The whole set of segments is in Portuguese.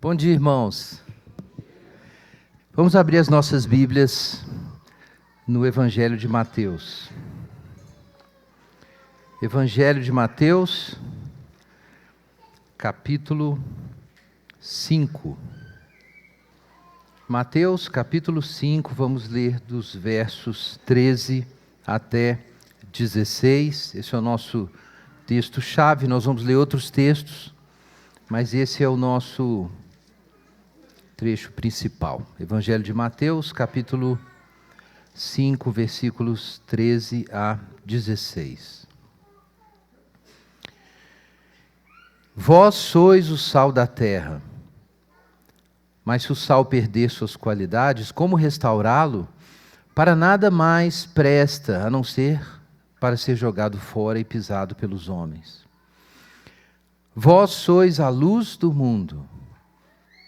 Bom dia, irmãos. Vamos abrir as nossas Bíblias no Evangelho de Mateus. Evangelho de Mateus, capítulo 5. Mateus, capítulo 5, vamos ler dos versos 13 até 16. Esse é o nosso texto-chave. Nós vamos ler outros textos, mas esse é o nosso trecho principal. Evangelho de Mateus, capítulo 5, versículos 13 a 16. Vós sois o sal da terra, mas se o sal perder suas qualidades, como restaurá-lo? Para nada mais presta, a não ser para ser jogado fora e pisado pelos homens. Vós sois a luz do mundo.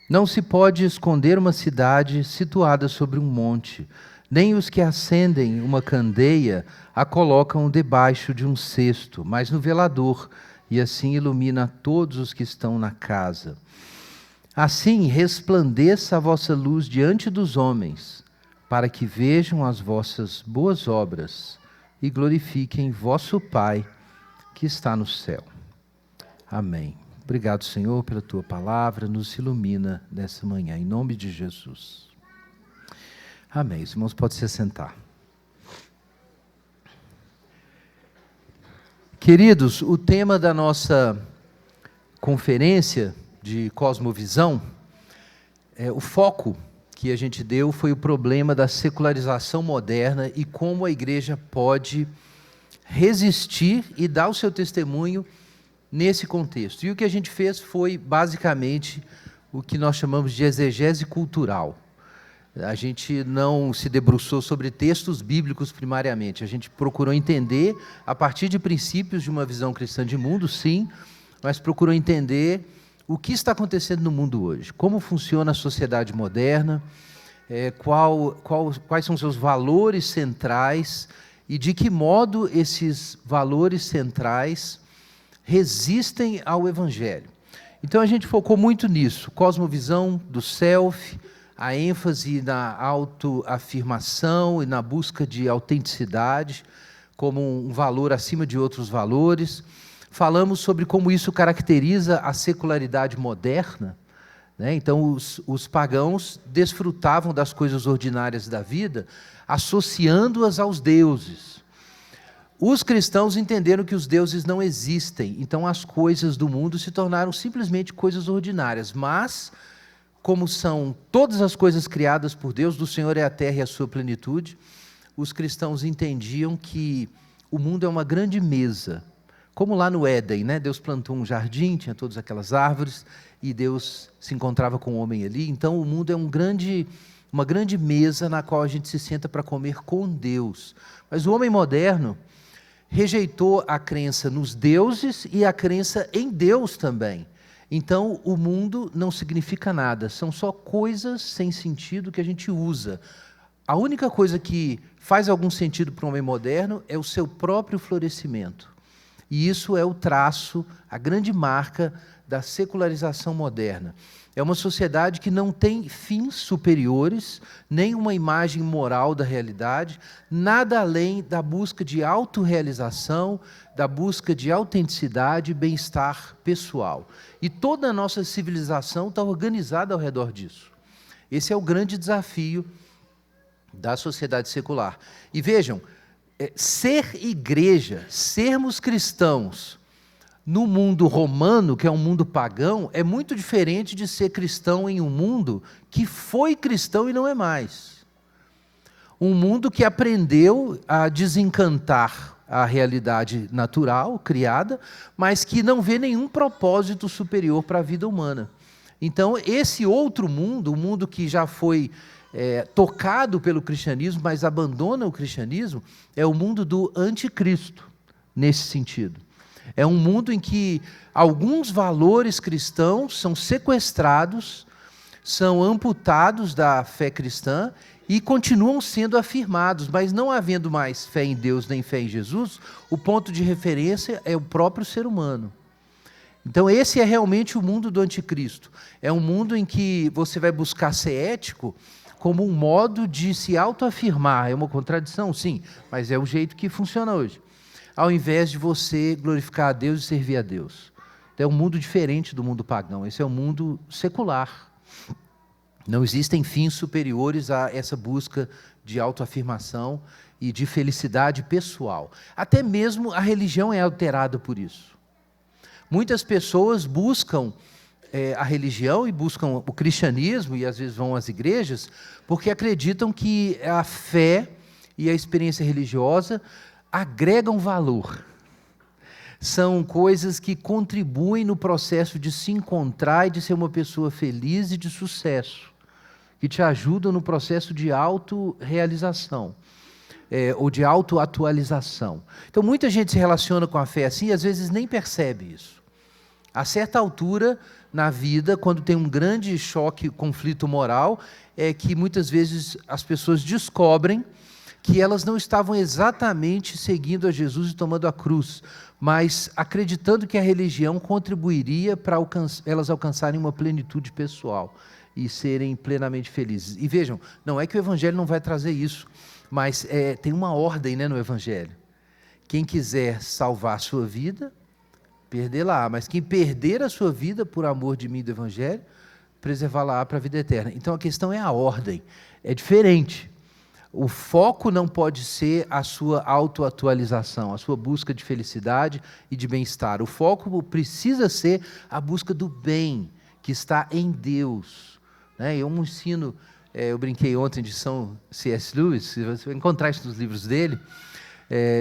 Não se pode esconder uma cidade situada sobre um monte, nem os que acendem uma candeia a colocam debaixo de um cesto, mas no velador, e assim ilumina todos os que estão na casa. Assim resplandeça a vossa luz diante dos homens, para que vejam as vossas boas obras e glorifiquem vosso Pai que está no céu. Amém. Obrigado, Senhor, pela Tua palavra, nos ilumina nessa manhã, em nome de Jesus. Amém. Os irmãos podem se assentar. Queridos, o tema da nossa conferência de Cosmovisão, o foco que a gente deu foi o problema da secularização moderna e como a igreja pode resistir e dar o seu testemunho nesse contexto. E o que a gente fez foi, basicamente, o que nós chamamos de exegese cultural. A gente não se debruçou sobre textos bíblicos primariamente. A gente procurou entender, a partir de princípios de uma visão cristã de mundo, sim, mas procurou entender o que está acontecendo no mundo hoje, como funciona a sociedade moderna, quais são seus valores centrais e de que modo esses valores centrais resistem ao Evangelho. Então a gente focou muito nisso, cosmovisão do self, a ênfase na autoafirmação e na busca de autenticidade como um valor acima de outros valores. Falamos sobre como isso caracteriza a secularidade moderna, né? Então os pagãos desfrutavam das coisas ordinárias da vida, associando-as aos deuses. Os cristãos entenderam que os deuses não existem, então as coisas do mundo se tornaram simplesmente coisas ordinárias. Mas, como são todas as coisas criadas por Deus, do Senhor é a terra e a sua plenitude, os cristãos entendiam que o mundo é uma grande mesa. Como lá no Éden, né? Deus plantou um jardim, tinha todas aquelas árvores, e Deus se encontrava com o homem ali. Então o mundo é uma grande mesa na qual a gente se senta para comer com Deus. Mas o homem moderno rejeitou a crença nos deuses e a crença em Deus também. Então, o mundo não significa nada, são só coisas sem sentido que a gente usa. A única coisa que faz algum sentido para o homem moderno é o seu próprio florescimento. E isso é o traço, a grande marca da secularização moderna. É uma sociedade que não tem fins superiores, nem uma imagem moral da realidade, nada além da busca de autorrealização, da busca de autenticidade e bem-estar pessoal. E toda a nossa civilização está organizada ao redor disso. Esse é o grande desafio da sociedade secular. E vejam, ser igreja, sermos cristãos, no mundo romano, que é um mundo pagão, é muito diferente de ser cristão em um mundo que foi cristão e não é mais. Um mundo que aprendeu a desencantar a realidade natural, criada, mas que não vê nenhum propósito superior para a vida humana. Então, esse outro mundo, o mundo que já foi tocado pelo cristianismo, mas abandona o cristianismo, é o mundo do anticristo, nesse sentido. É um mundo em que alguns valores cristãos são sequestrados, são amputados da fé cristã e continuam sendo afirmados, mas não havendo mais fé em Deus nem fé em Jesus, o ponto de referência é o próprio ser humano. Então esse é realmente o mundo do anticristo. É um mundo em que você vai buscar ser ético como um modo de se autoafirmar. É uma contradição, sim, mas é o jeito que funciona hoje. Ao invés de você glorificar a Deus e servir a Deus. É um mundo diferente do mundo pagão. Esse é um mundo secular. Não existem fins superiores a essa busca de autoafirmação e de felicidade pessoal. Até mesmo a religião é alterada por isso. Muitas pessoas buscam a religião e buscam o cristianismo, e às vezes vão às igrejas, porque acreditam que a fé e a experiência religiosa agregam valor. São coisas que contribuem no processo de se encontrar e de ser uma pessoa feliz e de sucesso, que te ajudam no processo de autorrealização, ou de autoatualização. Então, muita gente se relaciona com a fé assim e às vezes nem percebe isso. A certa altura na vida, quando tem um grande choque, conflito moral, é que muitas vezes as pessoas descobrem que elas não estavam exatamente seguindo a Jesus e tomando a cruz, mas acreditando que a religião contribuiria para elas alcançarem uma plenitude pessoal e serem plenamente felizes. E vejam, não é que o Evangelho não vai trazer isso, mas tem uma ordem, né, no Evangelho. Quem quiser salvar a sua vida, perdê-la, mas quem perder a sua vida por amor de mim e do Evangelho, preservá-la para a vida eterna. Então a questão é a ordem, é diferente. O foco não pode ser a sua autoatualização, a sua busca de felicidade e de bem-estar. O foco precisa ser a busca do bem, que está em Deus. Eu ensino, eu brinquei ontem de São C.S. Lewis, se você encontrar isso nos livros dele,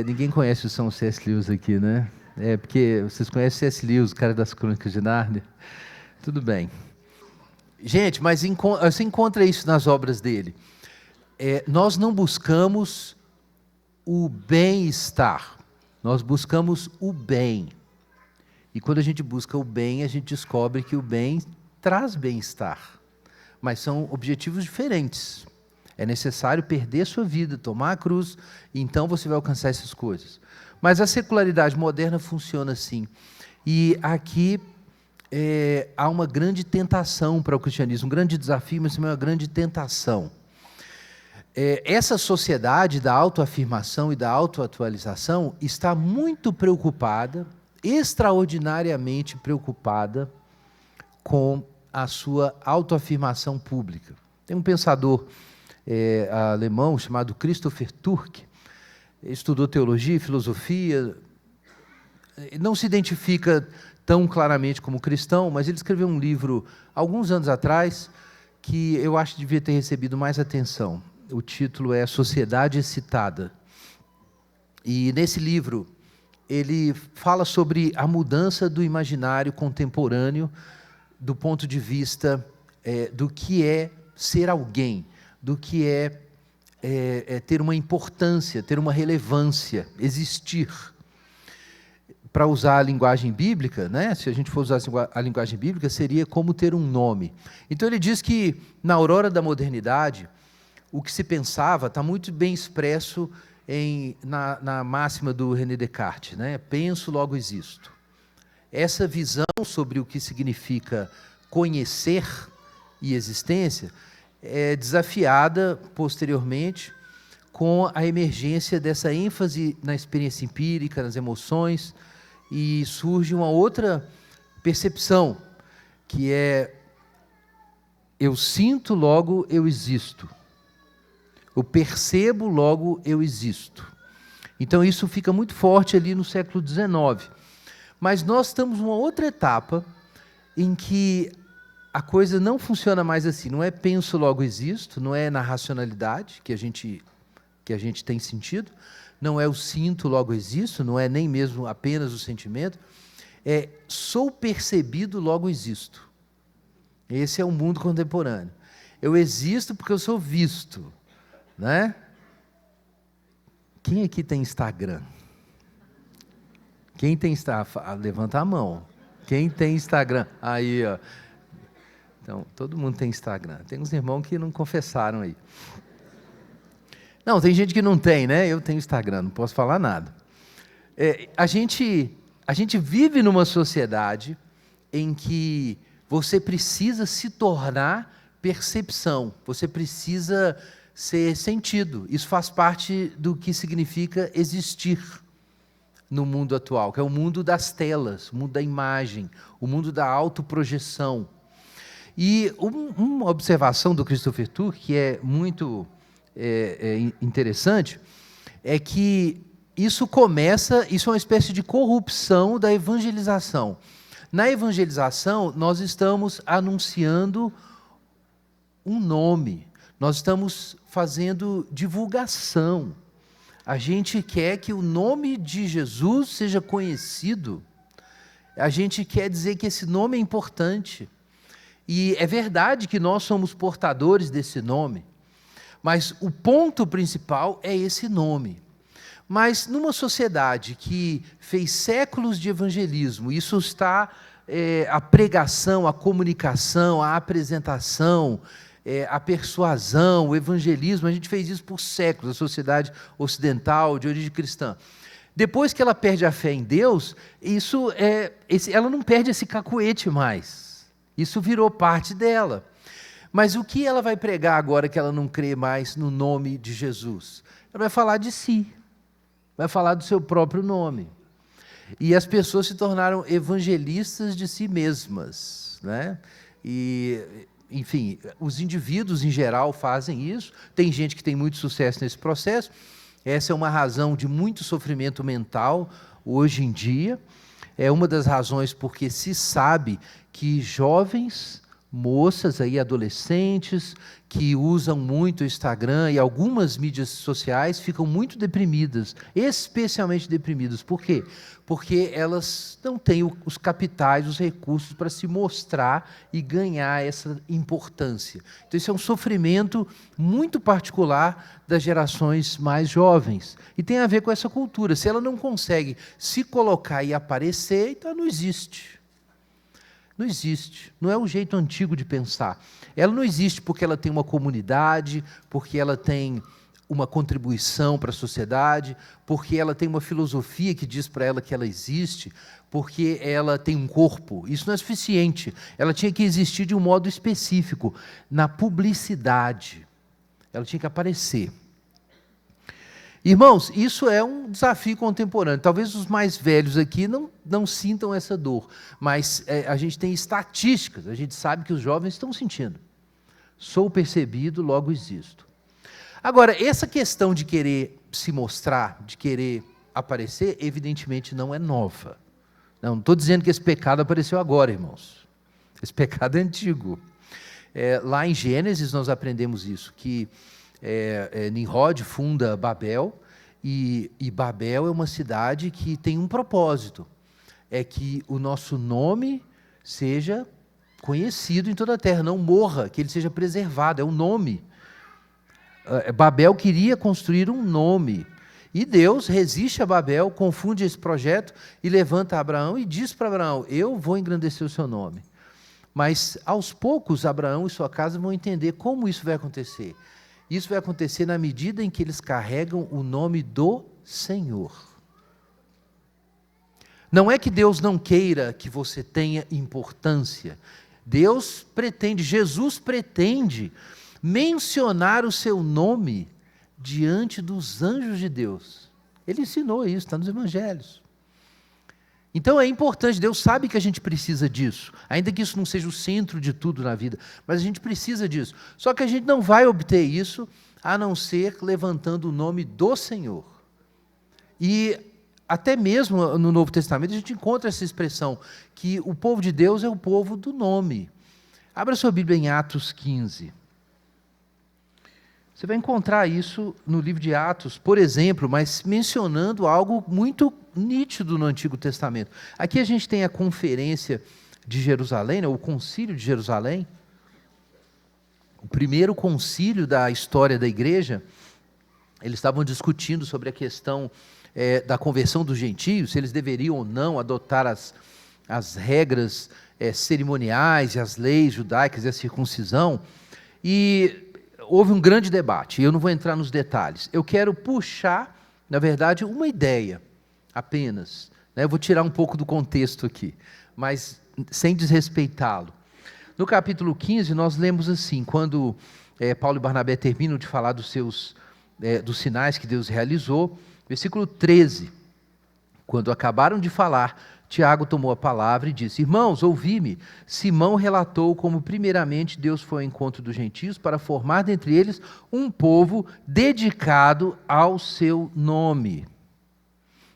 ninguém conhece o São C.S. Lewis aqui, né? Porque vocês conhecem C.S. Lewis, o cara das Crônicas de Nárnia? Tudo bem. Gente, mas você encontra isso nas obras dele. Nós não buscamos o bem-estar, nós buscamos o bem. E quando a gente busca o bem, a gente descobre que o bem traz bem-estar. Mas são objetivos diferentes. É necessário perder a sua vida, tomar a cruz, e então você vai alcançar essas coisas. Mas a secularidade moderna funciona assim. E aqui há uma grande tentação para o cristianismo, um grande desafio, mas também uma grande tentação. Essa sociedade da autoafirmação e da autoatualização está muito preocupada, extraordinariamente preocupada com a sua autoafirmação pública. Tem um pensador alemão chamado Christopher Turk, estudou teologia e filosofia, não se identifica tão claramente como cristão, mas ele escreveu um livro, alguns anos atrás, que eu acho que devia ter recebido mais atenção. O título é Sociedade Excitada. E nesse livro, ele fala sobre a mudança do imaginário contemporâneo do ponto de vista do que é ser alguém, do que é ter uma importância, ter uma relevância, existir. Para usar a linguagem bíblica, se a gente for usar a linguagem bíblica, seria como ter um nome. Então ele diz que na aurora da modernidade, o que se pensava está muito bem expresso na máxima do René Descartes, penso, logo existo. Essa visão sobre o que significa conhecer e existência é desafiada posteriormente com a emergência dessa ênfase na experiência empírica, nas emoções, e surge uma outra percepção, que é eu sinto, logo eu existo. Eu percebo, logo eu existo. Então isso fica muito forte ali no século XIX. Mas nós estamos numa outra etapa em que a coisa não funciona mais assim. Não é penso, logo existo, não é na racionalidade que a gente tem sentido, não é o sinto, logo existo, não é nem mesmo apenas o sentimento, é sou percebido, logo existo. Esse é o mundo contemporâneo. Eu existo porque eu sou visto. Quem aqui tem Instagram? Quem tem Instagram? Levanta a mão. Quem tem Instagram? Aí, ó. Então, todo mundo tem Instagram. Tem uns irmãos que não confessaram aí. Não, tem gente que não tem, Eu tenho Instagram, não posso falar nada. A gente vive numa sociedade em que você precisa se tornar percepção, você precisa ser sentido. Isso faz parte do que significa existir no mundo atual, que é o mundo das telas, o mundo da imagem, o mundo da autoprojeção. E uma observação do Christopher Turk, que é muito interessante, é que isso é uma espécie de corrupção da evangelização. Na evangelização, nós estamos anunciando um nome, nós estamos fazendo divulgação. A gente quer que o nome de Jesus seja conhecido, a gente quer dizer que esse nome é importante. E é verdade que nós somos portadores desse nome, mas o ponto principal é esse nome. Mas numa sociedade que fez séculos de evangelismo, isso está a pregação, a comunicação, a apresentação, a persuasão, o evangelismo, a gente fez isso por séculos, a sociedade ocidental, de origem cristã. Depois que ela perde a fé em Deus, ela não perde esse cacuete mais. Isso virou parte dela. Mas o que ela vai pregar agora que ela não crê mais no nome de Jesus? Ela vai falar de si, vai falar do seu próprio nome. E as pessoas se tornaram evangelistas de si mesmas, né? E, enfim, os indivíduos em geral fazem isso. Tem gente que tem muito sucesso nesse processo. Essa é uma razão de muito sofrimento mental hoje em dia. É uma das razões porque se sabe que jovens, moças, aí, adolescentes, que usam muito o Instagram e algumas mídias sociais ficam muito deprimidas, especialmente deprimidas. Por quê? Porque elas não têm os capitais, os recursos para se mostrar e ganhar essa importância. Então, isso é um sofrimento muito particular das gerações mais jovens. E tem a ver com essa cultura. Se ela não consegue se colocar e aparecer, então não existe. Não existe, não é o jeito antigo de pensar. Ela não existe porque ela tem uma comunidade, porque ela tem uma contribuição para a sociedade, porque ela tem uma filosofia que diz para ela que ela existe, porque ela tem um corpo. Isso não é suficiente. Ela tinha que existir de um modo específico, na publicidade. Ela tinha que aparecer. Irmãos, isso é um desafio contemporâneo. Talvez os mais velhos aqui não sintam essa dor, mas a gente tem estatísticas, a gente sabe que os jovens estão sentindo. Sou percebido, logo existo. Agora, essa questão de querer se mostrar, de querer aparecer, evidentemente não é nova. Não estou dizendo que esse pecado apareceu agora, irmãos. Esse pecado é antigo. Lá em Gênesis nós aprendemos isso, que Nimrod funda Babel, e Babel é uma cidade que tem um propósito, é que o nosso nome seja conhecido em toda a terra, não morra, que ele seja preservado, é um nome. Babel queria construir um nome, e Deus resiste a Babel, confunde esse projeto, e levanta Abraão e diz para Abraão, eu vou engrandecer o seu nome. Mas aos poucos Abraão e sua casa vão entender como isso vai acontecer. Isso vai acontecer na medida em que eles carregam o nome do Senhor. Não é que Deus não queira que você tenha importância. Deus pretende, Jesus pretende mencionar o seu nome diante dos anjos de Deus. Ele ensinou isso, está nos evangelhos. Então é importante, Deus sabe que a gente precisa disso, ainda que isso não seja o centro de tudo na vida, mas a gente precisa disso. Só que a gente não vai obter isso a não ser levantando o nome do Senhor. E até mesmo no Novo Testamento a gente encontra essa expressão, que o povo de Deus é o povo do nome. Abra sua Bíblia em Atos 15. Você vai encontrar isso no livro de Atos, por exemplo, mas mencionando algo muito nítido no Antigo Testamento. Aqui a gente tem a conferência de Jerusalém, né, o concílio de Jerusalém, o primeiro concílio da história da igreja. Eles estavam discutindo sobre a questão da conversão dos gentios, se eles deveriam ou não adotar as regras cerimoniais e as leis judaicas e a circuncisão, e houve um grande debate, eu não vou entrar nos detalhes. Eu quero puxar, na verdade, uma ideia apenas. Eu vou tirar um pouco do contexto aqui, mas sem desrespeitá-lo. No capítulo 15, nós lemos assim, quando Paulo e Barnabé terminam de falar dos sinais que Deus realizou, versículo 13, quando acabaram de falar, Tiago tomou a palavra e disse: irmãos, ouvi-me. Simão relatou como primeiramente Deus foi ao encontro dos gentios para formar dentre eles um povo dedicado ao seu nome.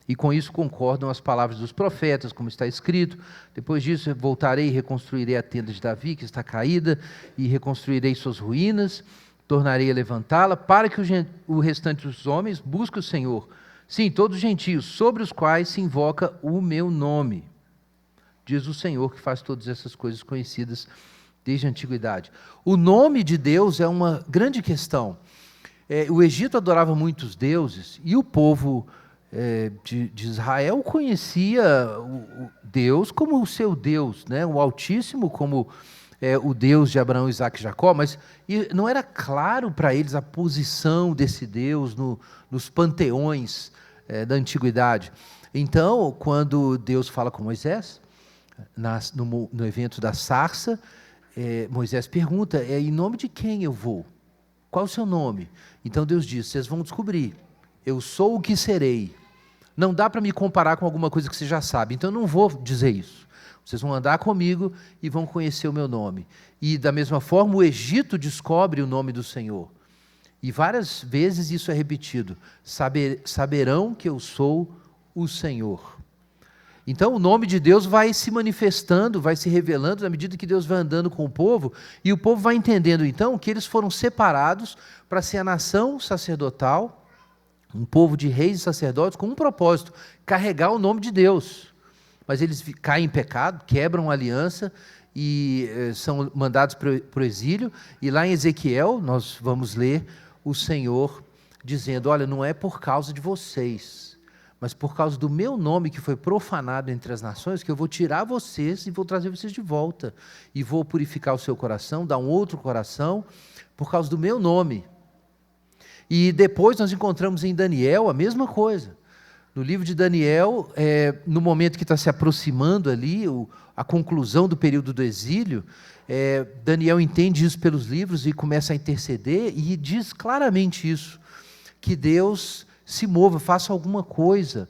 E com isso concordam as palavras dos profetas, como está escrito: depois disso voltarei e reconstruirei a tenda de Davi, que está caída, e reconstruirei suas ruínas, tornarei a levantá-la, para que o restante dos homens busque o Senhor. Sim, todos os gentios, sobre os quais se invoca o meu nome. Diz o Senhor, que faz todas essas coisas conhecidas desde a antiguidade. O nome de Deus é uma grande questão. O Egito adorava muitos deuses, e o povo de Israel conhecia o Deus como o seu Deus, né? O Altíssimo como o Deus de Abraão, Isaque e Jacó, mas não era claro para eles a posição desse Deus nos panteões da antiguidade. Então, quando Deus fala com Moisés, no evento da sarça, Moisés pergunta: em nome de quem eu vou? Qual o seu nome? Então Deus diz: vocês vão descobrir, eu sou o que serei. Não dá para me comparar com alguma coisa que você já sabe, então eu não vou dizer isso. Vocês vão andar comigo e vão conhecer o meu nome. E da mesma forma o Egito descobre o nome do Senhor. E várias vezes isso é repetido: saberão que eu sou o Senhor. Então o nome de Deus vai se manifestando, vai se revelando na medida que Deus vai andando com o povo, e o povo vai entendendo então que eles foram separados para ser a nação sacerdotal, um povo de reis e sacerdotes com um propósito: carregar o nome de Deus. Mas eles caem em pecado, quebram a aliança e são mandados para o exílio. E lá em Ezequiel nós vamos ler o Senhor dizendo: olha, não é por causa de vocês, mas por causa do meu nome que foi profanado entre as nações, que eu vou tirar vocês e vou trazer vocês de volta. E vou purificar o seu coração, dar um outro coração, por causa do meu nome. E depois nós encontramos em Daniel a mesma coisa. No livro de Daniel, no momento que está se aproximando ali, a conclusão do período do exílio, Daniel entende isso pelos livros e começa a interceder e diz claramente isso, que Deus se mova, faça alguma coisa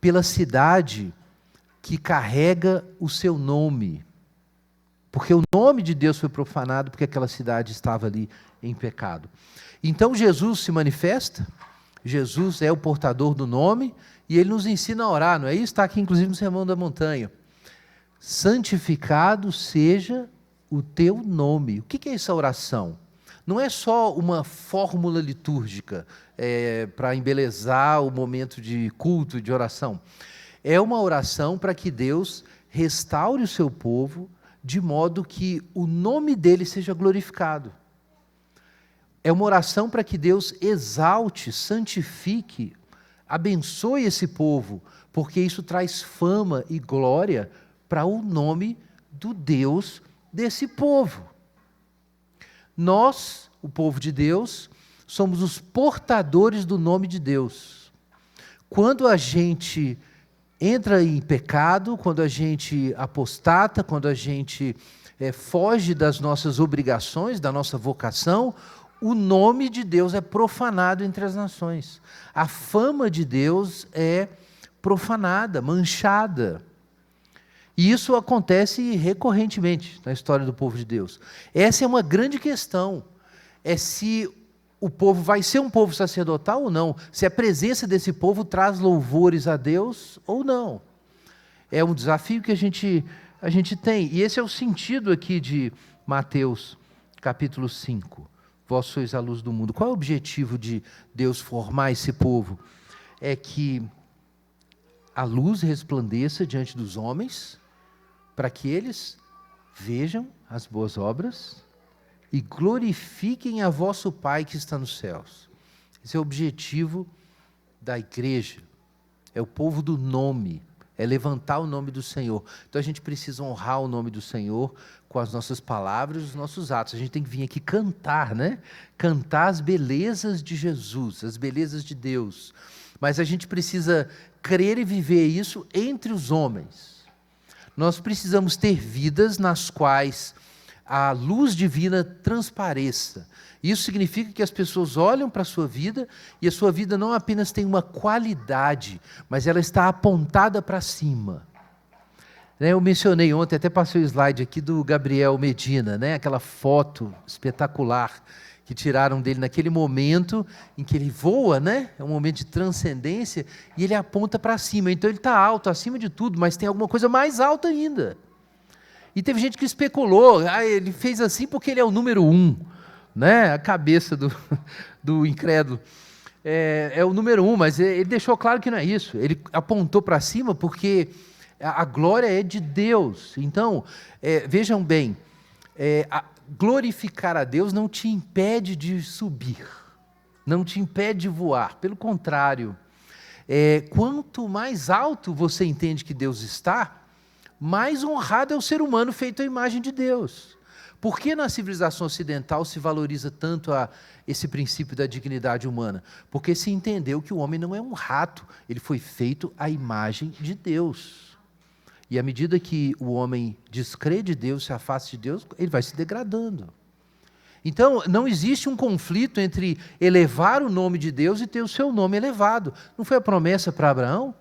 pela cidade que carrega o seu nome. Porque o nome de Deus foi profanado porque aquela cidade estava ali em pecado. Então Jesus se manifesta. Jesus é o portador do nome e ele nos ensina a orar, não é isso? Está aqui inclusive no Sermão da Montanha. Santificado seja o teu nome. O que é essa oração? Não é só uma fórmula litúrgica para embelezar o momento de culto, de oração. É uma oração para que Deus restaure o seu povo de modo que o nome dele seja glorificado. É uma oração para que Deus exalte, santifique, abençoe esse povo, porque isso traz fama e glória para o nome do Deus desse povo. Nós, o povo de Deus, somos os portadores do nome de Deus. Quando a gente entra em pecado, quando a gente apostata, quando a gente foge das nossas obrigações, da nossa vocação, o nome de Deus é profanado entre as nações. A fama de Deus é profanada, manchada. E isso acontece recorrentemente na história do povo de Deus. Essa é uma grande questão. É se o povo vai ser um povo sacerdotal ou não. Se a presença desse povo traz louvores a Deus ou não. É um desafio que a gente tem. E esse é o sentido aqui de Mateus capítulo 5. Vós sois a luz do mundo. Qual é o objetivo de Deus formar esse povo? É que a luz resplandeça diante dos homens, para que eles vejam as boas obras e glorifiquem a vosso Pai que está nos céus. Esse é o objetivo da igreja. É o povo do nome. É levantar o nome do Senhor. Então a gente precisa honrar o nome do Senhor com as nossas palavras e os nossos atos. A gente tem que vir aqui cantar, né? Cantar as belezas de Jesus, as belezas de Deus. Mas a gente precisa crer e viver isso entre os homens. Nós precisamos ter vidas nas quais a luz divina transpareça. Isso significa que as pessoas olham para a sua vida e a sua vida não apenas tem uma qualidade, mas ela está apontada para cima. Eu mencionei ontem, até passei o slide aqui do Gabriel Medina, aquela foto espetacular que tiraram dele naquele momento em que ele voa, é um momento de transcendência, e ele aponta para cima. Então ele está alto, acima de tudo, mas tem alguma coisa mais alta ainda. E teve gente que especulou, ele fez assim porque ele é o número 1, a cabeça do incrédulo. É o número 1, mas ele deixou claro que não é isso. Ele apontou para cima porque a glória é de Deus. Então, vejam bem, glorificar a Deus não te impede de subir, não te impede de voar. Pelo contrário, quanto mais alto você entende que Deus está, mais honrado é o ser humano feito à imagem de Deus. Por que na civilização ocidental se valoriza tanto esse princípio da dignidade humana? Porque se entendeu que o homem não é um rato, ele foi feito à imagem de Deus. E à medida que o homem descrê de Deus, se afasta de Deus, ele vai se degradando. Então, não existe um conflito entre elevar o nome de Deus e ter o seu nome elevado. Não foi a promessa para Abraão?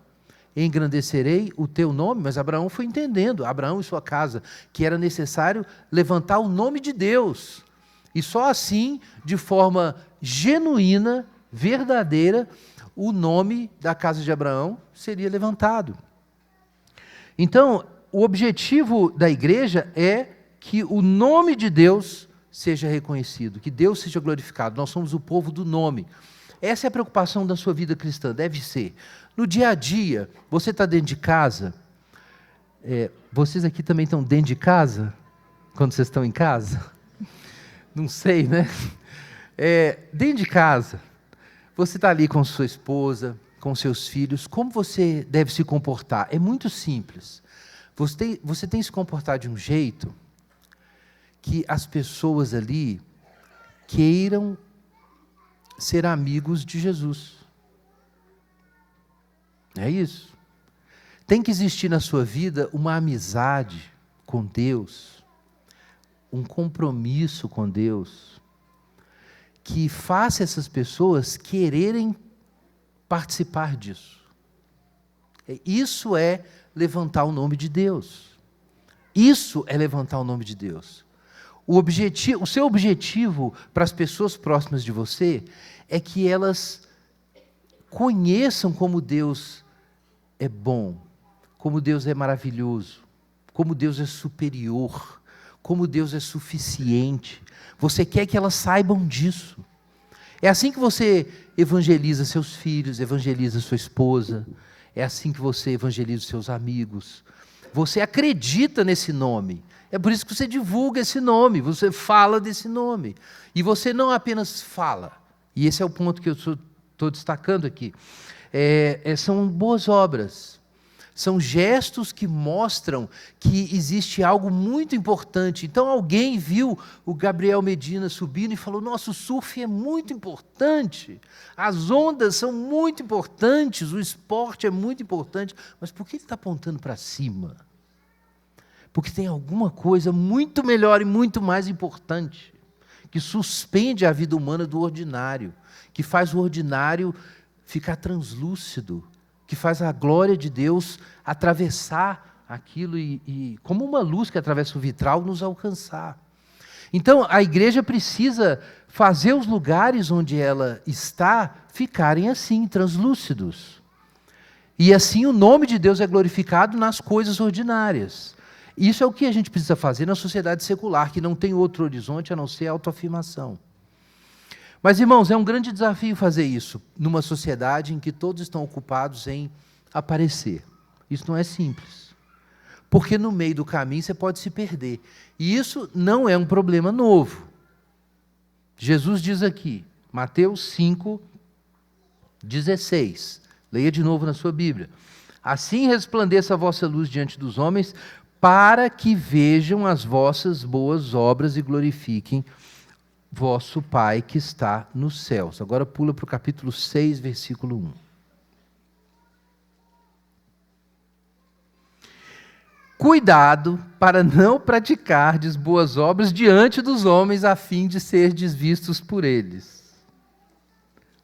Engrandecerei o teu nome, mas Abraão foi entendendo, Abraão e sua casa, que era necessário levantar o nome de Deus. E só assim, de forma genuína, verdadeira, o nome da casa de Abraão seria levantado. Então, o objetivo da igreja é que o nome de Deus seja reconhecido, que Deus seja glorificado. Nós somos o povo do nome. Essa é a preocupação da sua vida cristã, deve ser. No dia a dia, você está dentro de casa? Vocês aqui também estão dentro de casa? Quando vocês estão em casa? Não sei, dentro de casa, você está ali com sua esposa, com seus filhos, como você deve se comportar? É muito simples. Você tem que se comportar de um jeito que as pessoas ali queiram ser amigos de Jesus. É isso. Tem que existir na sua vida uma amizade com Deus, um compromisso com Deus, que faça essas pessoas quererem participar disso. Isso é levantar o nome de Deus. Isso é levantar o nome de Deus. O seu objetivo para as pessoas próximas de você é que elas conheçam como Deus é bom, como Deus é maravilhoso, como Deus é superior, como Deus é suficiente. Você quer que elas saibam disso. É assim que você evangeliza seus filhos, evangeliza sua esposa, é assim que você evangeliza os seus amigos. Você acredita nesse nome. É por isso que você divulga esse nome, você fala desse nome. E você não apenas fala, e esse é o ponto que eu estou destacando aqui, são boas obras, são gestos que mostram que existe algo muito importante. Então alguém viu o Gabriel Medina subindo e falou: nossa, o surf é muito importante, as ondas são muito importantes, o esporte é muito importante, mas por que ele está apontando para cima? Porque tem alguma coisa muito melhor e muito mais importante, que suspende a vida humana do ordinário, que faz o ordinário ficar translúcido, que faz a glória de Deus atravessar aquilo e como uma luz que atravessa o vitral, nos alcançar. Então, a igreja precisa fazer os lugares onde ela está ficarem assim, translúcidos. E assim o nome de Deus é glorificado nas coisas ordinárias. Isso é o que a gente precisa fazer na sociedade secular, que não tem outro horizonte a não ser a autoafirmação. Mas, irmãos, é um grande desafio fazer isso numa sociedade em que todos estão ocupados em aparecer. Isso não é simples. Porque no meio do caminho você pode se perder. E isso não é um problema novo. Jesus diz aqui, Mateus 5:16. Leia de novo na sua Bíblia. Assim resplandeça a vossa luz diante dos homens, para que vejam as vossas boas obras e glorifiquem vosso Pai que está nos céus. Agora pula para o capítulo 6, versículo 1. Cuidado para não praticardes boas obras diante dos homens, a fim de serdes vistos por eles.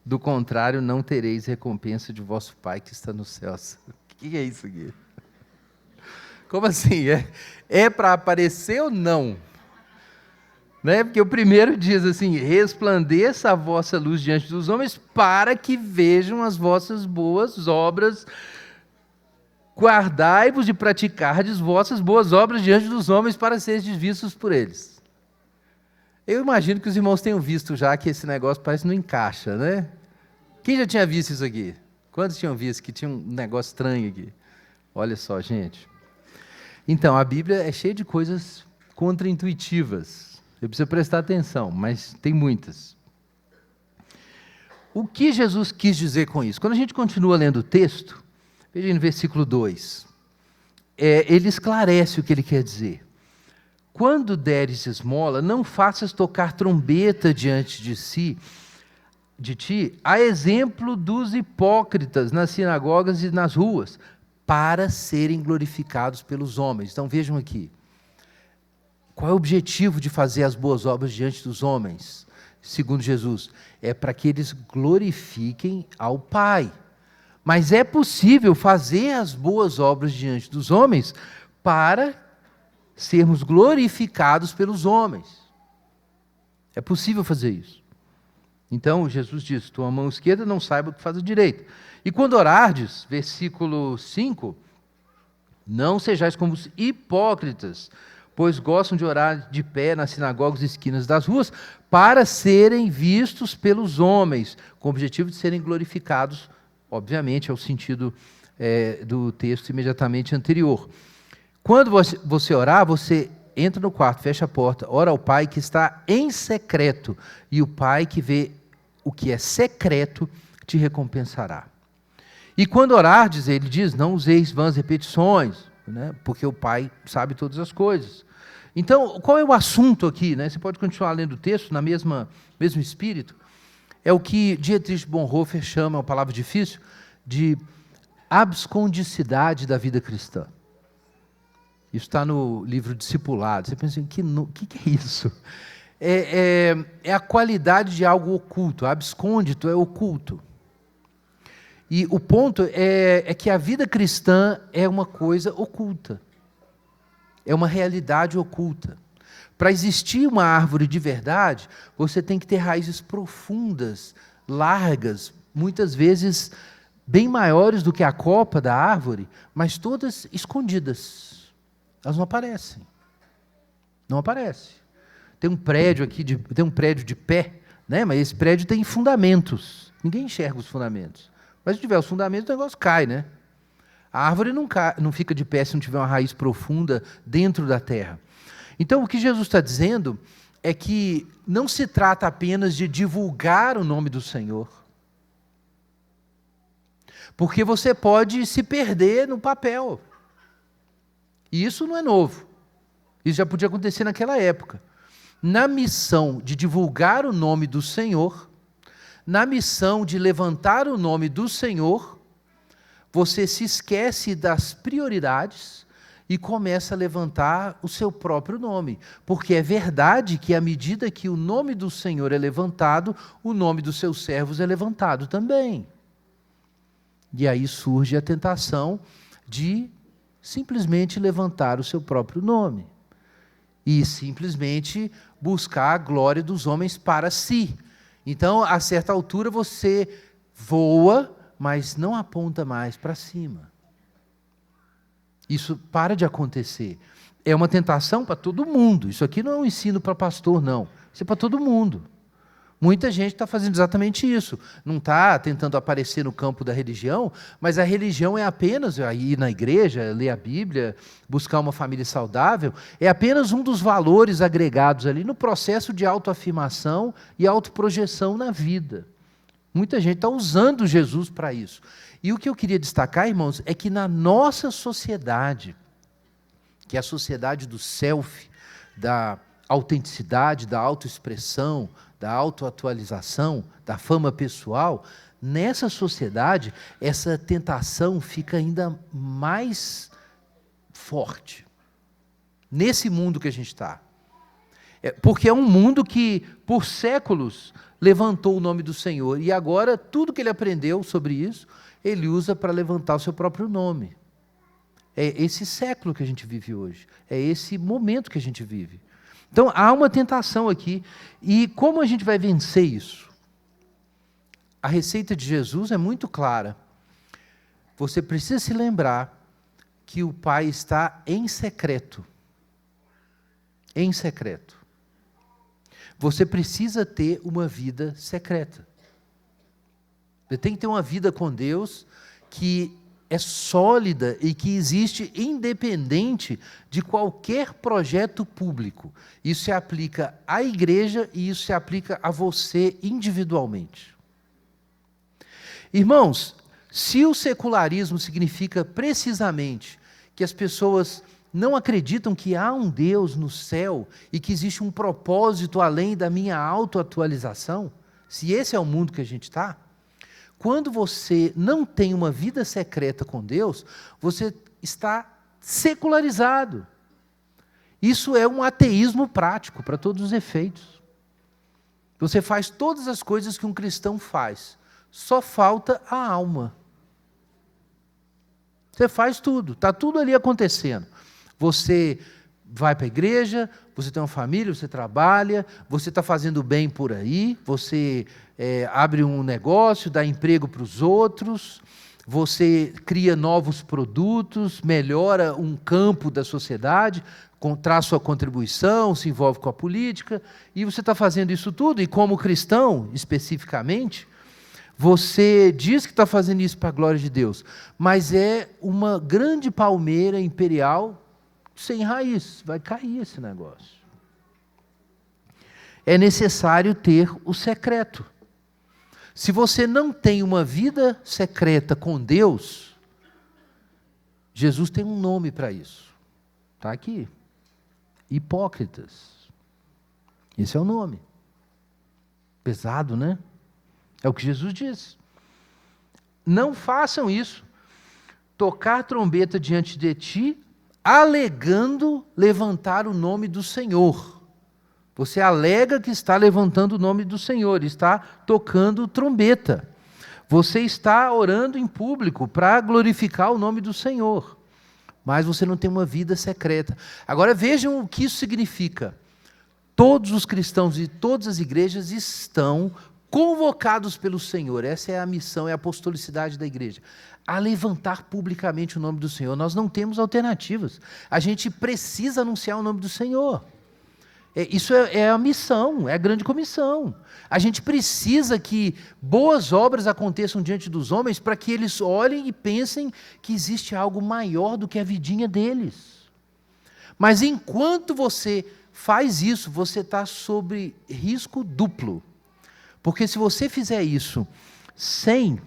Do contrário, não tereis recompensa de vosso Pai que está nos céus. O que é isso aqui? Como assim? É para aparecer ou não? Né? Porque o primeiro diz assim: resplandeça a vossa luz diante dos homens, para que vejam as vossas boas obras. Guardai-vos de praticardes vossas boas obras diante dos homens, para seres vistos por eles. Eu imagino que os irmãos tenham visto já que esse negócio parece que não encaixa, né? Quem já tinha visto isso aqui? Quantos tinham visto que tinha um negócio estranho aqui? Olha só, gente. Então, a Bíblia é cheia de coisas contraintuitivas. Você precisa prestar atenção, mas tem muitas. O que Jesus quis dizer com isso? Quando a gente continua lendo o texto, veja no versículo 2, ele esclarece o que ele quer dizer. Quando deres esmola, não faças tocar trombeta diante de ti, a exemplo dos hipócritas nas sinagogas e nas ruas, para serem glorificados pelos homens. Então vejam aqui, qual é o objetivo de fazer as boas obras diante dos homens? Segundo Jesus, é para que eles glorifiquem ao Pai. Mas é possível fazer as boas obras diante dos homens para sermos glorificados pelos homens. É possível fazer isso. Então, Jesus diz: tua mão esquerda não saiba o que faz a direita. E quando orardes, versículo 5, não sejais como os hipócritas, pois gostam de orar de pé nas sinagogas e esquinas das ruas, para serem vistos pelos homens, com o objetivo de serem glorificados. Obviamente, é o sentido do texto imediatamente anterior. Quando você orar, você entra no quarto, fecha a porta, ora ao Pai que está em secreto, e o Pai que vê o que é secreto te recompensará. E quando orardes, ele diz, não useis vãs repetições, né, porque o Pai sabe todas as coisas. Então, qual é o assunto aqui? Né? Você pode continuar lendo o texto na mesmo espírito. É o que Dietrich Bonhoeffer chama, uma palavra difícil, de abscondicidade da vida cristã. Isso está no livro Discipulado. Você pensa, o que é isso? É a qualidade de algo oculto. Abscôndito é oculto. E o ponto é que a vida cristã é uma coisa oculta. É uma realidade oculta. Para existir uma árvore de verdade, você tem que ter raízes profundas, largas, muitas vezes bem maiores do que a copa da árvore, mas todas escondidas. Elas não aparecem. Não aparecem. Tem um prédio aqui, tem um prédio de pé, né? Mas esse prédio tem fundamentos. Ninguém enxerga os fundamentos. Mas se tiver os fundamentos, o negócio cai, né? A árvore não fica de pé se não tiver uma raiz profunda dentro da terra. Então, o que Jesus está dizendo é que não se trata apenas de divulgar o nome do Senhor. Porque você pode se perder no papel. E isso não é novo. Isso já podia acontecer naquela época. Na missão de divulgar o nome do Senhor, na missão de levantar o nome do Senhor, você se esquece das prioridades e começa a levantar o seu próprio nome. Porque é verdade que à medida que o nome do Senhor é levantado, o nome dos seus servos é levantado também. E aí surge a tentação de simplesmente levantar o seu próprio nome. E simplesmente buscar a glória dos homens para si. Então, a certa altura, você voa, mas não aponta mais para cima. Isso para de acontecer. É uma tentação para todo mundo. Isso aqui não é um ensino para pastor, não. Isso é para todo mundo. Muita gente está fazendo exatamente isso. Não está tentando aparecer no campo da religião, mas a religião é apenas ir na igreja, ler a Bíblia, buscar uma família saudável, é apenas um dos valores agregados ali no processo de autoafirmação e autoprojeção na vida. Muita gente está usando Jesus para isso. E o que eu queria destacar, irmãos, é que na nossa sociedade, que é a sociedade do self, da autenticidade, da autoexpressão, da autoatualização, da fama pessoal, nessa sociedade, essa tentação fica ainda mais forte. nesse mundo que a gente está. Porque é um mundo que, por séculos, levantou o nome do Senhor, e agora tudo que ele aprendeu sobre isso, ele usa para levantar o seu próprio nome. É esse século que a gente vive hoje, é esse momento que a gente vive. Então, há uma tentação aqui, e como a gente vai vencer isso? A receita de Jesus é muito clara. Você precisa se lembrar que o Pai está em secreto. Em secreto. Você precisa ter uma vida secreta. Você tem que ter uma vida com Deus que é sólida e que existe independente de qualquer projeto público. Isso se aplica à igreja e isso se aplica a você individualmente. Irmãos, se o secularismo significa precisamente que as pessoas não acreditam que há um Deus no céu e que existe um propósito além da minha autoatualização, se esse é o mundo que a gente está, quando você não tem uma vida secreta com Deus, você está secularizado. Isso é um ateísmo prático, para todos os efeitos. Você faz todas as coisas que um cristão faz, só falta a alma. Você faz tudo, está tudo ali acontecendo. Você vai para a igreja, você tem uma família, você trabalha, você está fazendo bem por aí, você abre um negócio, dá emprego para os outros, você cria novos produtos, melhora um campo da sociedade, traz sua contribuição, se envolve com a política, e você está fazendo isso tudo, e como cristão, especificamente, você diz que está fazendo isso para a glória de Deus, mas é uma grande palmeira imperial sem raiz, vai cair esse negócio. É necessário ter o secreto. Se você não tem uma vida secreta com Deus, Jesus tem um nome para isso. Está aqui. Hipócritas. Esse é o nome. Pesado, né? É o que Jesus diz. Não façam isso. Tocar trombeta diante de ti, alegando levantar o nome do Senhor. Você alega que está levantando o nome do Senhor, está tocando trombeta. Você está orando em público para glorificar o nome do Senhor. Mas você não tem uma vida secreta. Agora vejam o que isso significa. Todos os cristãos e todas as igrejas estão convocados pelo Senhor. Essa é a missão, é a apostolicidade da igreja. A levantar publicamente o nome do Senhor. Nós não temos alternativas. A gente precisa anunciar o nome do Senhor. Isso é a missão, é a grande comissão. A gente precisa que boas obras aconteçam diante dos homens para que eles olhem e pensem que existe algo maior do que a vidinha deles. Mas enquanto você faz isso, você está sob risco duplo. Porque se você fizer isso sem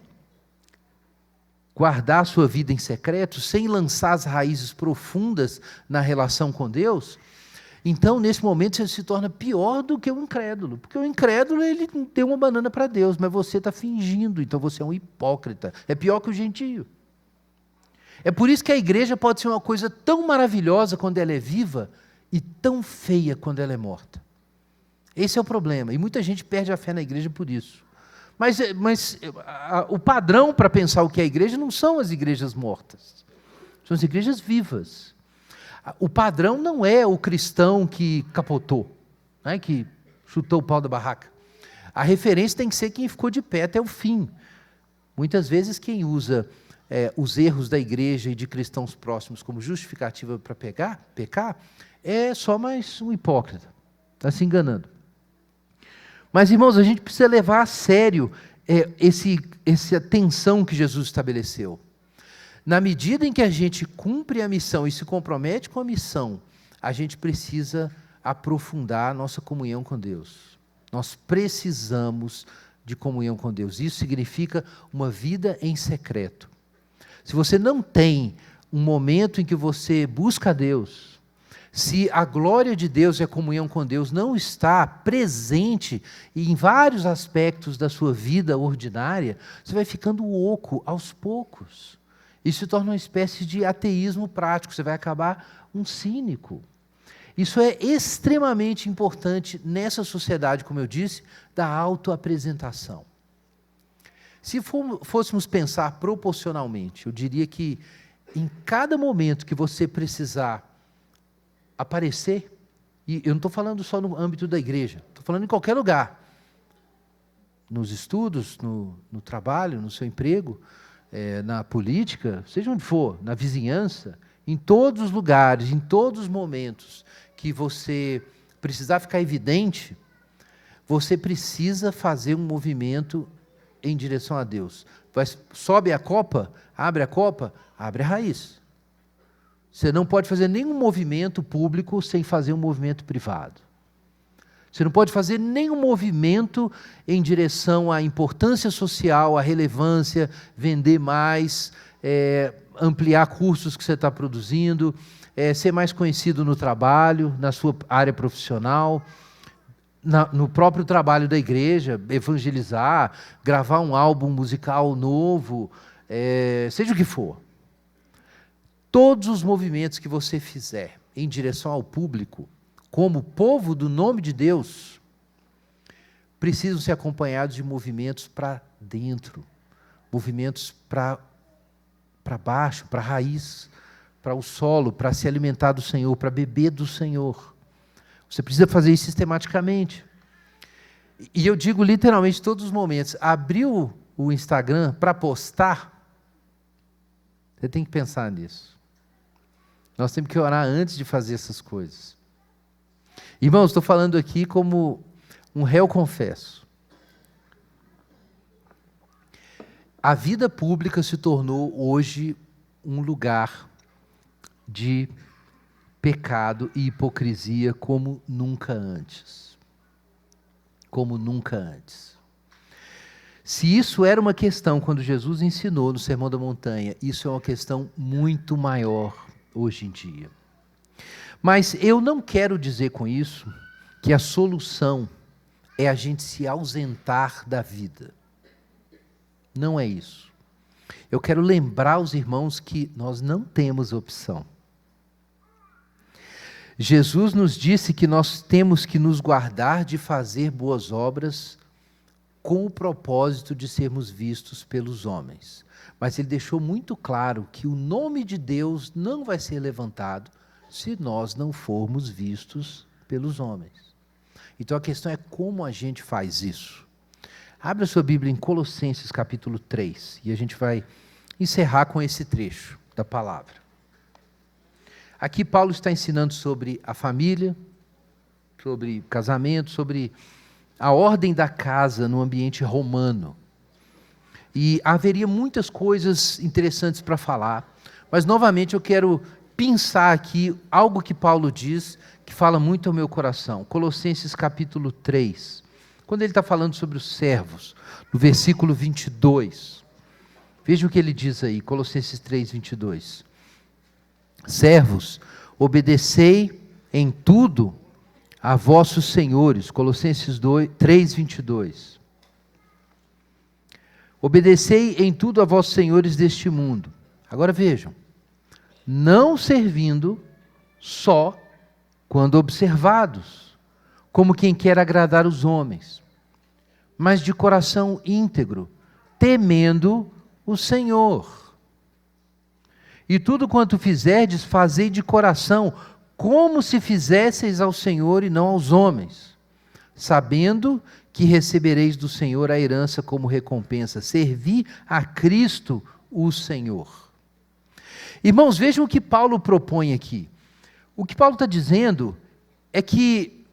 guardar a sua vida em secreto, sem lançar as raízes profundas na relação com Deus, então nesse momento você se torna pior do que o incrédulo. Porque o incrédulo, ele deu uma banana para Deus, mas você está fingindo, então você é um hipócrita. É pior que o gentio. É por isso que a igreja pode ser uma coisa tão maravilhosa quando ela é viva e tão feia quando ela é morta. Esse é o problema, e muita gente perde a fé na igreja por isso. Mas o padrão para pensar o que é a igreja não são as igrejas mortas, são as igrejas vivas. O padrão não é o cristão que capotou, né, que chutou o pau da barraca. A referência tem que ser quem ficou de pé até o fim. Muitas vezes quem usa os erros da igreja e de cristãos próximos como justificativa para pecar é só mais um hipócrita, está se enganando. Mas, irmãos, a gente precisa levar a sério essa tensão que Jesus estabeleceu. Na medida em que a gente cumpre a missão e se compromete com a missão, a gente precisa aprofundar a nossa comunhão com Deus. Nós precisamos de comunhão com Deus. Isso significa uma vida em secreto. Se você não tem um momento em que você busca a Deus, se a glória de Deus e a comunhão com Deus não está presente em vários aspectos da sua vida ordinária, você vai ficando oco aos poucos. Isso se torna uma espécie de ateísmo prático, você vai acabar um cínico. Isso é extremamente importante nessa sociedade, como eu disse, da autoapresentação. Se fôssemos pensar proporcionalmente, eu diria que em cada momento que você precisar aparecer, e eu não estou falando só no âmbito da igreja, estou falando em qualquer lugar, nos estudos, no trabalho, no seu emprego, na política, seja onde for, na vizinhança, em todos os lugares, em todos os momentos que você precisar ficar evidente, você precisa fazer um movimento em direção a Deus. Sobe a copa, abre a raiz. Você não pode fazer nenhum movimento público sem fazer um movimento privado. Você não pode fazer nenhum movimento em direção à importância social, à relevância, vender mais, ampliar cursos que você está produzindo, ser mais conhecido no trabalho, na sua área profissional, no próprio trabalho da igreja, evangelizar, gravar um álbum musical novo, seja o que for. Todos os movimentos que você fizer em direção ao público, como povo do nome de Deus, precisam ser acompanhados de movimentos para dentro, movimentos para baixo, para a raiz, para o solo, para se alimentar do Senhor, para beber do Senhor. Você precisa fazer isso sistematicamente. E eu digo literalmente todos os momentos, abriu o Instagram para postar, você tem que pensar nisso. Nós temos que orar antes de fazer essas coisas. Irmãos, estou falando aqui como um réu confesso. A vida pública se tornou hoje um lugar de pecado e hipocrisia como nunca antes. Como nunca antes. Se isso era uma questão quando Jesus ensinou no Sermão da Montanha, isso é uma questão muito maior hoje em dia. Mas eu não quero dizer com isso que a solução é a gente se ausentar da vida. Não é isso. Eu quero lembrar os irmãos que nós não temos opção. Jesus nos disse que nós temos que nos guardar de fazer boas obras com o propósito de sermos vistos pelos homens. Mas ele deixou muito claro que o nome de Deus não vai ser levantado se nós não formos vistos pelos homens. Então a questão é como a gente faz isso. Abra sua Bíblia em Colossenses capítulo 3 e a gente vai encerrar com esse trecho da palavra. Aqui Paulo está ensinando sobre a família, sobre casamento, sobre a ordem da casa no ambiente romano. E haveria muitas coisas interessantes para falar, mas novamente eu quero pensar aqui algo que Paulo diz, que fala muito ao meu coração. Colossenses capítulo 3, quando ele está falando sobre os servos, no versículo 22. Veja o que ele diz aí, Colossenses 3, 22. Servos, obedecei em tudo a vossos senhores. Colossenses 3, 22. Obedecei em tudo a vossos senhores deste mundo. Agora vejam. Não servindo só quando observados, como quem quer agradar os homens, mas de coração íntegro, temendo o Senhor. E tudo quanto fizerdes, fazei de coração, como se fizesseis ao Senhor e não aos homens, sabendo que recebereis do Senhor a herança como recompensa. Servi a Cristo o Senhor. Irmãos, vejam o que Paulo propõe aqui. O que Paulo está dizendo é que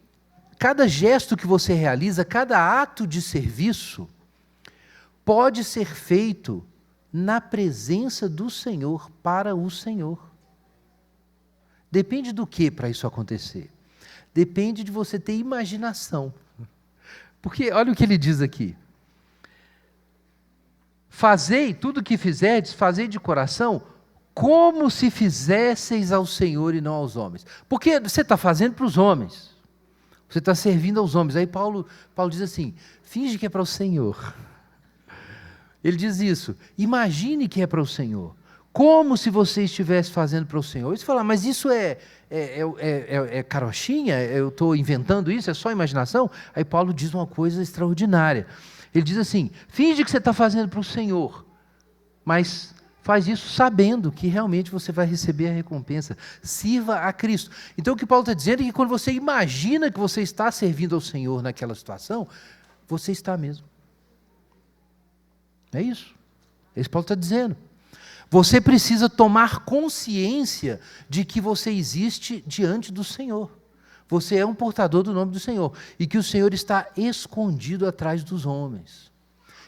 cada gesto que você realiza, cada ato de serviço, pode ser feito na presença do Senhor, para o Senhor. Depende do que para isso acontecer? Depende de você ter imaginação. Porque olha o que ele diz aqui. Fazei tudo o que fizerdes, fazei de coração, como se fizesseis ao Senhor e não aos homens. Porque você está fazendo para os homens. Você está servindo aos homens. Aí Paulo diz assim, finge que é para o Senhor. Ele diz isso, imagine que é para o Senhor. como se você estivesse fazendo para o Senhor. E você fala, mas isso é carochinha? Eu estou inventando isso? É só imaginação? Aí Paulo diz uma coisa extraordinária. Ele diz assim, finge que você está fazendo para o Senhor, mas faz isso sabendo que realmente você vai receber a recompensa. Sirva a Cristo. Então o que Paulo está dizendo é que quando você imagina que você está servindo ao Senhor naquela situação, você está mesmo. É isso. É isso que Paulo está dizendo. Você precisa tomar consciência de que você existe diante do Senhor. Você é um portador do nome do Senhor. E que o Senhor está escondido atrás dos homens.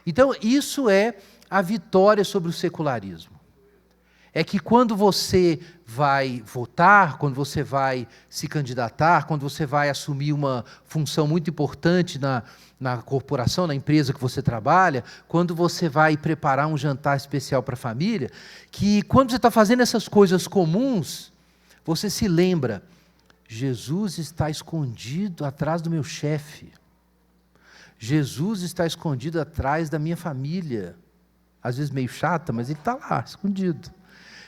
Então, isso é a vitória sobre o secularismo. É que quando você vai votar, quando você vai se candidatar, quando você vai assumir uma função muito importante na corporação, na empresa que você trabalha, quando você vai preparar um jantar especial para a família, que quando você está fazendo essas coisas comuns, você se lembra, Jesus está escondido atrás do meu chefe. Jesus está escondido atrás da minha família. Às vezes meio chata, mas ele está lá, escondido.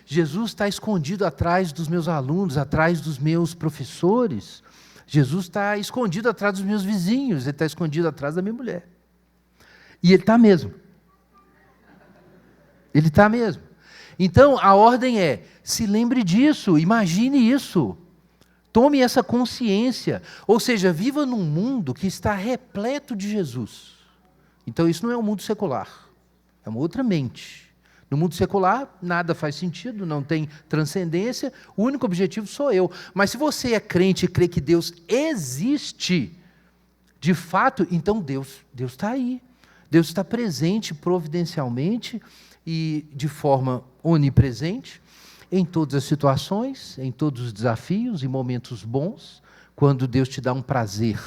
Jesus está escondido atrás dos meus alunos, atrás dos meus professores. Jesus está escondido atrás dos meus vizinhos, ele está escondido atrás da minha mulher. E ele está mesmo. Ele está mesmo. Então, a ordem é, se lembre disso, imagine isso. Tome essa consciência. Ou seja, viva num mundo que está repleto de Jesus. Então, isso não é um mundo secular. É uma outra mente. No mundo secular, nada faz sentido, não tem transcendência, o único objetivo sou eu. Mas se você é crente e crê que Deus existe, de fato, então Deus está aí. Deus está presente providencialmente e de forma onipresente em todas as situações, em todos os desafios, em momentos bons, quando Deus te dá um prazer.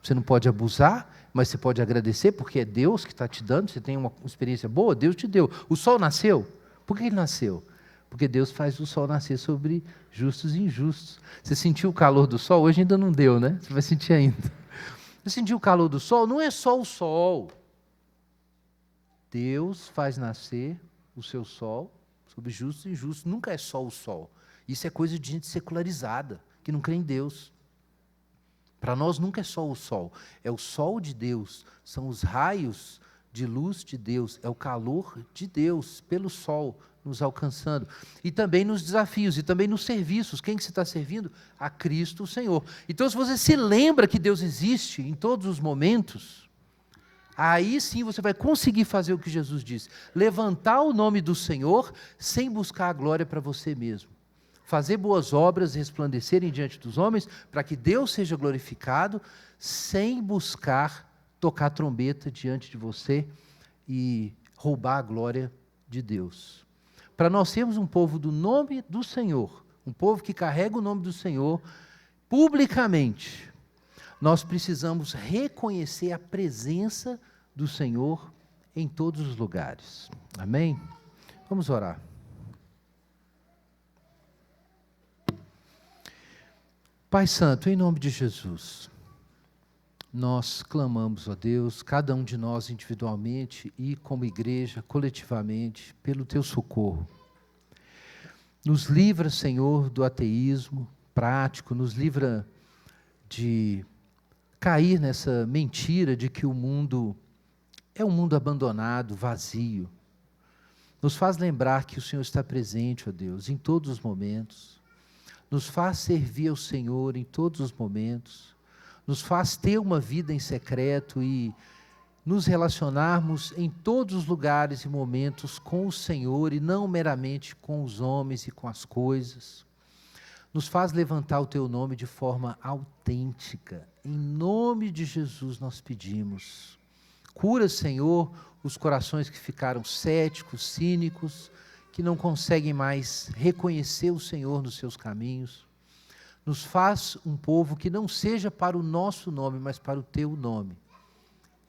Você não pode abusar, mas você pode agradecer, porque é Deus que está te dando, você tem uma experiência boa, Deus te deu. O sol nasceu? Por que ele nasceu? Porque Deus faz o sol nascer sobre justos e injustos. Você sentiu o calor do sol? Hoje ainda não deu, né? Você vai sentir ainda. Você sentiu o calor do sol? Não é só o sol. Deus faz nascer o seu sol sobre justos e injustos. Nunca é só o sol. Isso é coisa de gente secularizada, que não crê em Deus. Para nós nunca é só o sol, é o sol de Deus, são os raios de luz de Deus, é o calor de Deus pelo sol nos alcançando. E também nos desafios, e também nos serviços. Quem que você está servindo? A Cristo o Senhor. Então, se você se lembra que Deus existe em todos os momentos, aí sim você vai conseguir fazer o que Jesus disse, levantar o nome do Senhor sem buscar a glória para você mesmo. Fazer boas obras resplandecerem diante dos homens, para que Deus seja glorificado, sem buscar tocar trombeta diante de você e roubar a glória de Deus. Para nós sermos um povo do nome do Senhor, um povo que carrega o nome do Senhor publicamente, nós precisamos reconhecer a presença do Senhor em todos os lugares. Amém? Vamos orar. Pai Santo, em nome de Jesus, nós clamamos, ó Deus, cada um de nós individualmente e como igreja, coletivamente, pelo Teu socorro. Nos livra, Senhor, do ateísmo prático, nos livra de cair nessa mentira de que o mundo é um mundo abandonado, vazio. Nos faz lembrar que o Senhor está presente, ó Deus, em todos os momentos. Nos faz servir ao Senhor em todos os momentos, nos faz ter uma vida em secreto e nos relacionarmos em todos os lugares e momentos com o Senhor e não meramente com os homens e com as coisas. Nos faz levantar o Teu nome de forma autêntica. Em nome de Jesus nós pedimos. Cura, Senhor, os corações que ficaram céticos, cínicos, que não conseguem mais reconhecer o Senhor nos seus caminhos. Nos faz um povo que não seja para o nosso nome, mas para o Teu nome.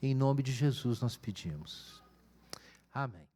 Em nome de Jesus nós pedimos. Amém.